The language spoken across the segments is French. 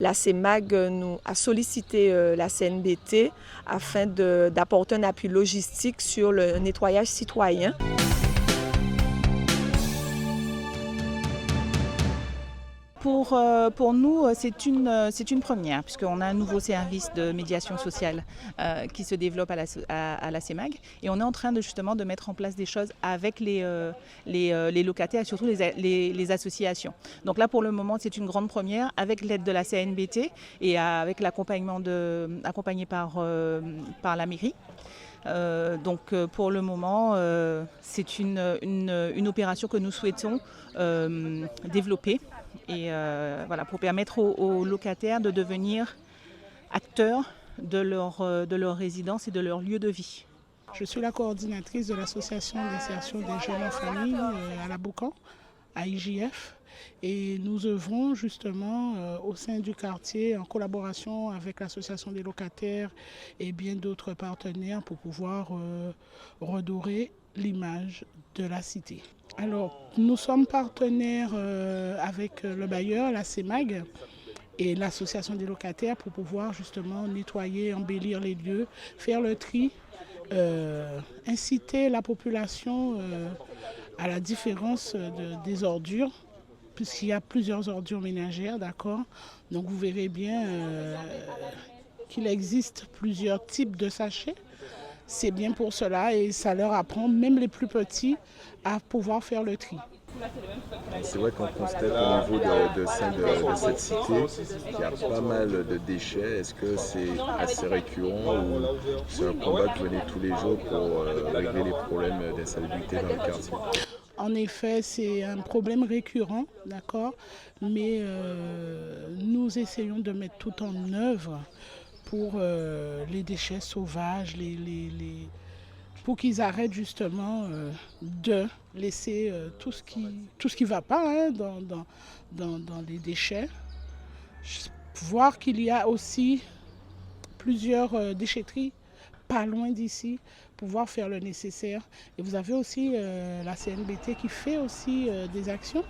La CEMAG nous a sollicité la CNBT afin d'apporter un appui logistique sur le nettoyage citoyen. Pour nous, c'est une première, puisqu'on a un nouveau service de médiation sociale qui se développe à la CEMAG. Et on est en train justement de mettre en place des choses avec les locataires et surtout les associations. Donc là, pour le moment, c'est une grande première avec l'aide de la CNBT et avec l'accompagnement accompagné par la mairie. Donc pour le moment, c'est une opération que nous souhaitons développer et voilà, pour permettre aux locataires de devenir acteurs de leur résidence et de leur lieu de vie. Je suis la coordinatrice de l'association d'insertion des jeunes en famille à la Boucan, à IJF. Et nous œuvrons justement au sein du quartier en collaboration avec l'association des locataires et bien d'autres partenaires pour pouvoir redorer l'image de la cité. Alors, nous sommes partenaires avec le bailleur, la CEMAG, et l'association des locataires pour pouvoir justement nettoyer, embellir les lieux, faire le tri, inciter la population à la différence des ordures, puisqu'il y a plusieurs ordures ménagères, d'accord. Donc vous verrez bien qu'il existe plusieurs types de sachets. C'est bien pour cela et ça leur apprend, même les plus petits, à pouvoir faire le tri. C'est vrai qu'on constate au niveau de cette cité qu'il y a pas mal de déchets. Est-ce que c'est assez récurrent ou c'est un combat que vous menez tous les jours pour régler les problèmes d'insalubrité dans le quartier? En effet, c'est un problème récurrent, d'accord, mais nous essayons de mettre tout en œuvre pour les déchets sauvages, pour qu'ils arrêtent justement de laisser tout ce qui ne va pas hein, dans les déchets. Voir qu'il y a aussi plusieurs déchetteries pas loin d'ici, pouvoir faire le nécessaire. Et vous avez aussi la CNBT qui fait aussi des actions,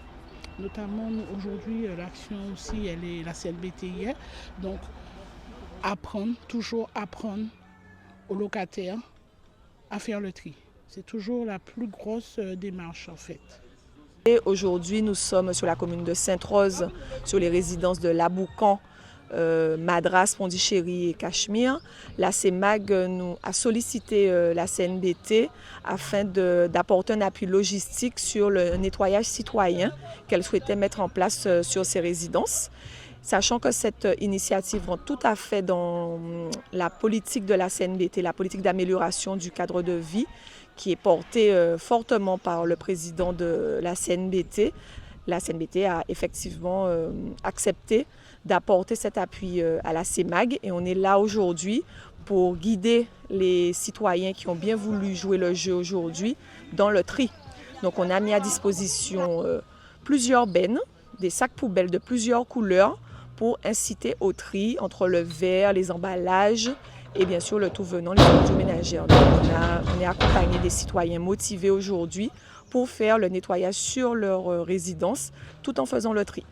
notamment aujourd'hui l'action aussi, la CNBT hier. Donc toujours apprendre aux locataires à faire le tri. C'est toujours la plus grosse démarche en fait. Aujourd'hui, nous sommes sur la commune de Sainte-Rose, sur les résidences de Laboucan, Madras, Pondichéry et Cachemire. La CEMAG nous a sollicité la CNBT afin d'apporter un appui logistique sur le nettoyage citoyen qu'elle souhaitait mettre en place sur ces résidences. Sachant que cette initiative rentre tout à fait dans la politique de la CNBT, la politique d'amélioration du cadre de vie qui est portée fortement par le président de la CNBT. La CNBT a effectivement accepté d'apporter cet appui à la CEMAG et on est là aujourd'hui pour guider les citoyens qui ont bien voulu jouer le jeu aujourd'hui dans le tri. Donc on a mis à disposition plusieurs bennes, des sacs poubelles de plusieurs couleurs pour inciter au tri entre le verre, les emballages et bien sûr le tout venant, les ordures ménagères. Donc on est accompagné des citoyens motivés aujourd'hui pour faire le nettoyage sur leur résidence tout en faisant le tri.